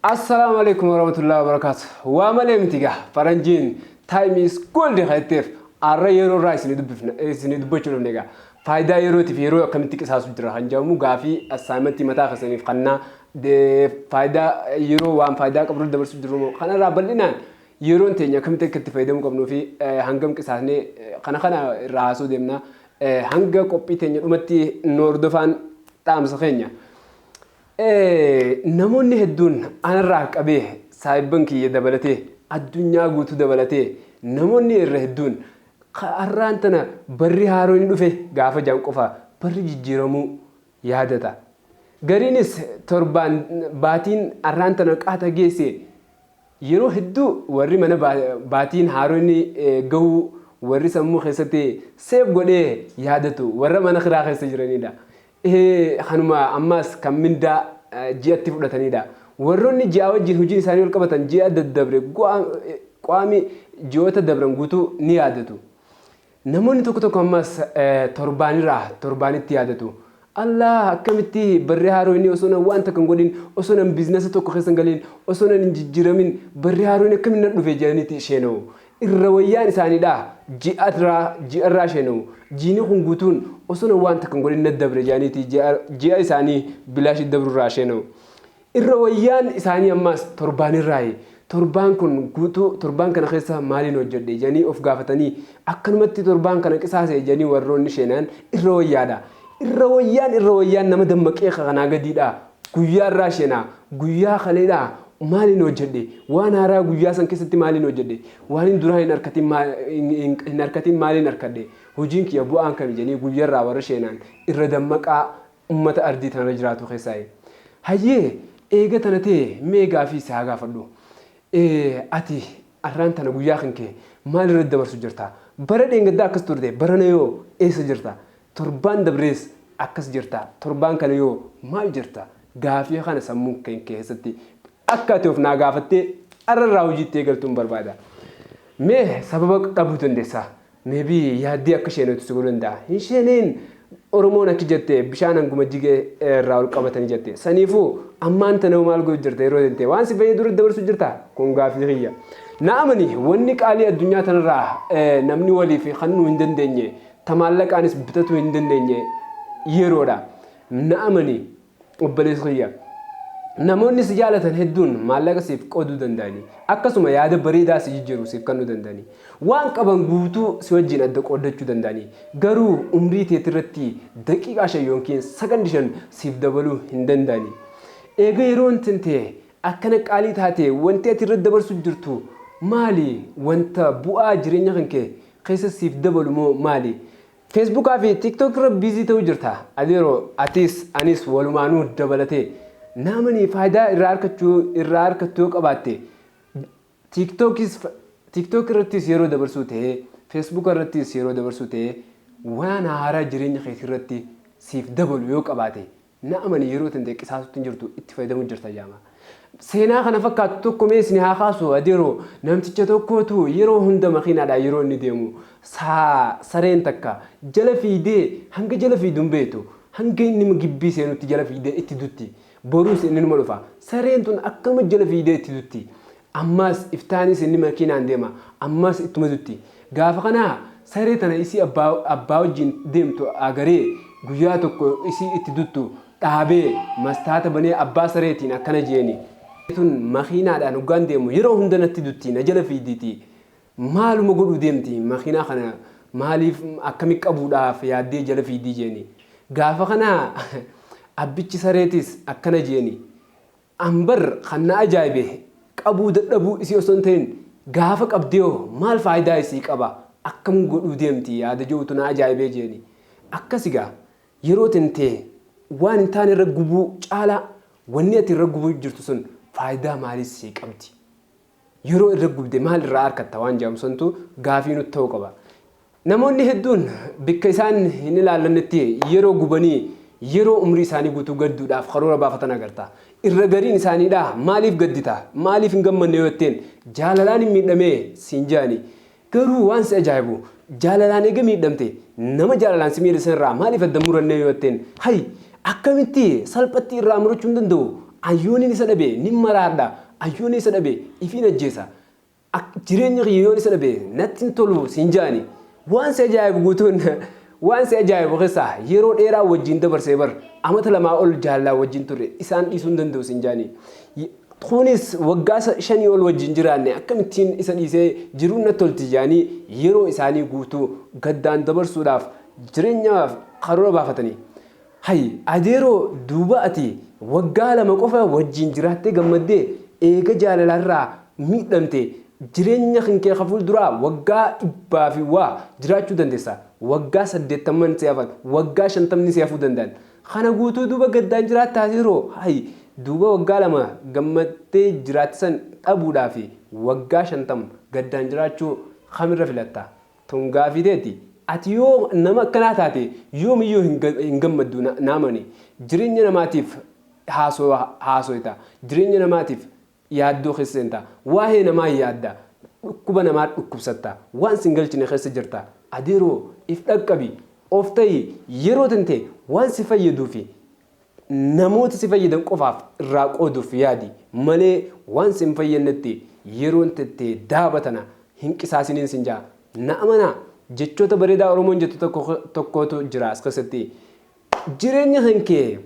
السلام عليكم ورحمة الله وبركاته. وامل امتيجا فرنجين time is gold خيتير الرأي يرو رايس ندبوشلو نيجا فايدة يرو تفيرو كم تكس هاسو جرا هنجامو غافي assignment متى خسني في قننا de فايدة يرو وام فايدة قبل دبرس جرو خنا رابلنا يرو انتينيا كم تك تفايدة مقبلو في هنجم كساني خنا راسو دمنا هنجا كوبي تينيا ومتي نوردفان تامس خينيا namoonni hedduun anarraa qabee saayibban kiyya dabalatee addunyaa guutuu dabalatee namoonni irra hedduun arraan tana barri haaroon dhufe gaafa jaan qofa barri jijjiiramuu yaadata. Gariinis torbaan baatiin arraan tana qaata geesse yeroo hedduu warri mana baatiin haaroon gahuu warri sammuu keessatti seef godhee yaadatu warra mana kiraa keessa jiranidha. Hanuma ammas kan mindaa ji'atti fudhatanidha. Warroonni ji'a wajjin hojiin isaanii wal qabatan ji'a daddabre qaami ji'oota dabran guutuu ni yaadatu. Namoonni tokko tokko ammas torbaanitti yaadatu. Allah akkamitti barri haaroo inni osoo nan wanta kan godhin osoo nan biizinasa tokko keessa galin osoo nan hin jijjiiramin barri haaroo inni akkamitti nan dhufe jedhaniiti sheena'u. Irra wayyaan isaaniidha ji'arraa sheena'u. Jiini kun guutuun osoo nan wanta kan godhin naddabre jedhaniiti ji'a isaanii bilaashi dabrurraa sheena'u. Irra wayyaan isaanii ammas torbaanirraayi. Torbaan kun guutuu torbaan kana keessa maaliin hojjedhe jedhanii of gaafatanii akkanumatti torbaan kana qisaase jedhanii warroonni sheenaan irra wayyaadha. Irra wayyaan nama dammaqee kanaa gadiidha. Guyyaarraa sheenaa guyyaa kaleedha. Maaliin hojjedhe waan haaraa guyyaa san keessatti maaliin hojjedhe waan hin duraa hin harkatiin maaliin harkadhe hojiin kiyya bu'aan kami jedhanii guyyaarraa warra sheenaan irra dammaqaa ummata ardii tanarra jiraatu keessaayi. Hayyee eega tana ta'e mee gaafii isaa gaafadhu. Ati arraan tana guyyaa kan kee maal irratti dabarsu jirta? Bara dheengaddaa akkas turte barana yoo eessa jirta? Torbaan dabrees akkas jirta. Torbaan kana yoo maal jirta? Gaafii kana sammuu kan keessatti akka ati of naa gaafattee arrarraa hojiitti eegaltuun barbaada. Mee sababa dhabuu dandeessa. Meebii yaaddii akka sheenetu si godhuu danda'a. Hin sheeneen Oromoon akka jettee bishaan hanguma jigee irraa ol qabatanii jette. Saniifuu ammaan tana maal godhu jirta yeroo jette waan si fayyadu irratti dabarsu jirta kun gaafii kiyya. Naamani wanni qaalii addunyaa tanarraa namni waliif kannuu hin dandeenye tamaallaqaanis bitatu hin dandeenye yeroodha. Naamani obboleessa kiyya. Namoonni si jaalatan hedduun maallaqa siif qooduu danda'anii akkasuma yaada bareedaa si jijjiiruu siif kennuu danda'anii waan qaban guutuu si wajjin adda qoodachuu danda'anii garuu umrii teetirratti daqiiqaa 5 yookiin sakandii 5 siif dabaluu hin danda'anii. Eega yeroon tintee akkana qaalii taate wanti ati irratti dabarsuu jirtu maali? Wanta bu'aa jireenya kan kee keessa siif dabalu moo maali? Feesbuukaa fi TikTok irra biizii ta'uu jirta. Adeeroo atis anis walumaanuu dabalatee namni faayidaa irraa harkachuu qabaatte TikTok irrattis yeroo dabarsuu ta'ee Facebook irrattis yeroo dabarsuu ta'ee waan haaraa jireenya keetii irratti siif dabalu yoo qabaate namni yeroo tante qisaasutti jirtu itti fayyadamuu jirta jaama. Seenaa kana fakkaatu tokko meesni haa kaasu adeeroo namticha tokkootu yeroo hunda makiinaadha yeroo inni deemu sareen takka jala fiidee hanga jala fiiduun beetu hanga inni gibbii seenutti jala fiidee itti dutti. Boruus inni numa dhufa. Sareen tun akkama jala fiidee itti dutti. Ammas iftaanis inni makiinaan deema. Ammas ittuma dutti. Gaafa kanaa saree tana isii abbaa wajjin deemtu agaree guyyaa tokko isii itti duttu dhaabee mastaata banee abbaa sareetiin akkana jeeni. Tun makiinaadhaan hoggaan deemu yeroo hunda natti dutti na jala fiidiiti. Maaluma godhuu deemti makiinaa kana maaliif akkamitti qabuudhaaf yaaddee jala fiidii jeeni. Gaafa kanaa abbichi sareetis akkana jeeni ambar kanna ajaa'ibe qabuu dadhabuu isii osoo hin ta'in gaafa qabdeeoo maal faayidaa isii qaba akkam godhuu deemti yaada jiruutu na ajaa'ibee jeeni akkasigaa yeroo tintee waan hin taane irra gubuu caalaa wanni ati irra gubuu jirtu sun faayidaa maaliis isii qabdi yeroo irra gubde maal irraa harkatta waan jedhamsantu gaafii nutti ta'uu qaba. Namoonni hedduun bakka isaan hin ilaallannetti yeroo gubanii yeroo umrii isaanii guutuu gadduudhaaf karoora baafatan agarta. Irra gariin isaaniidha maaliif gaddita maaliif hin gammanne yoo jetteen jaalalaan hin miidhamee siin jaani garuu waan si ajaa'ibu jaalalaan eega miidhamte nama jaalalaan si miidhame irraa maaliif adda murannee yoo jetteen hay akkamitti salphatti irraa murachuu hin danda'u ayyoon isa dhabe ni maraadha ayyoon isa dhabe ifiin ajjeesa jireenya yoon isa dhabe natti tolu sinjaani waan si ajaa'ibu guutuun waan si ajaa'ibu keessa yeroo dheeraa wajjin dabarsee bar amata lamaa ol jaallaa wajjin turre isaan dhiisuu danda'u sinjaani kunis waggaa 5 ol wajjin jiraanne akkamittiin isa dhiisee jiruun na tolti jaanii yeroo isaanii guutuu gaddaan dabarsuudhaaf jireenyaaf karoora baafatanii hay adeeroo duuba ati waggaa 2 qofa wajjin jiraattee gammaddee eega jaalalarraa miidhamte jireenya kee kafuul duraa waggaa 100 fi waa jiraachuu dandeessa waggaa 80 si hafan waggaa 50 si hafuu danda'an kana guutuu duuba gaddaan jiraattaa yeroo hay duuba waggaa 2 gammattee jiraattisan dhabuudhaaf waggaa 50 gaddaan jiraachuu kamirra filatta tun gaafiteeti ati yoo nama akkanaa taate yoomiyyuu hin gammaddu naamani jireenya namaatiif haasoita jireenya namaatiif yaaddoo keessenta waa'ee namaa yaadda dhukkuba namaa dhukkubsatta waan singalchine keessa jirta adeeroo if dhaqqabi of ta'i yeroo tante waan si fayyaduufi namoota si fayyadan qofaaf irraa qooduuf yaadi malee waan si hin fayyadnetti yeroon tante daabatana hin qisaasiniin sinjaa na'amana jechoota bareedaa Oromoon jettu tokkotu jira as keessatti jireenya kee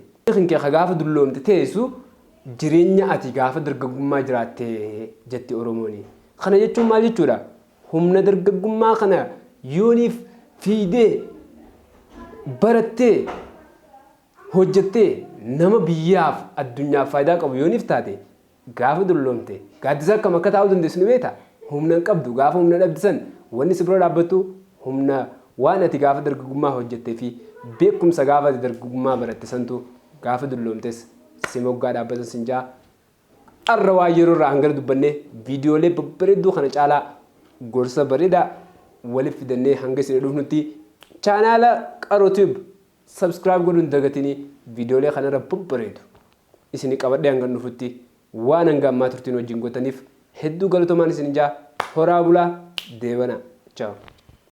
gaafa dulloomte teessu jireenya ati gaafa dargaggummaa jiraatte jetti Oromooni kana jechuun maal jechuudha humna dargaggummaa kana yooniif fiidee barattee hojjettee nama biyyaaf addunyaaf faayidaa qabu yooniif taate gaafa dulloomte gaaddisa akkam akka taa'uu dandeessu ni beekta humna qabdu gaafa humna dhabdisan wanni si bira dhaabbattu humna waan ati gaafa dargaggummaa hojjettee fi beekumsa gaafa ati dargaggummaa baratte santu gaafa dulloomtes si moggaa dhaabbatan sinjaa arra waa yeroo irraa hangara dubbannee viidiyoolee babbareedduu kana caalaa gorsa bareedaa waliif fidannee hanga isin dhufnutti chaanaala Qaroo Tube subscribe godhuun dagatini viidiyoolee kanarra babbareedu isin qabadhee hanga dhufutti waan hanga ammaa turtiin wajjin gootaniif hedduu galatoomaa isin jaa horaa bulaa deebana ciao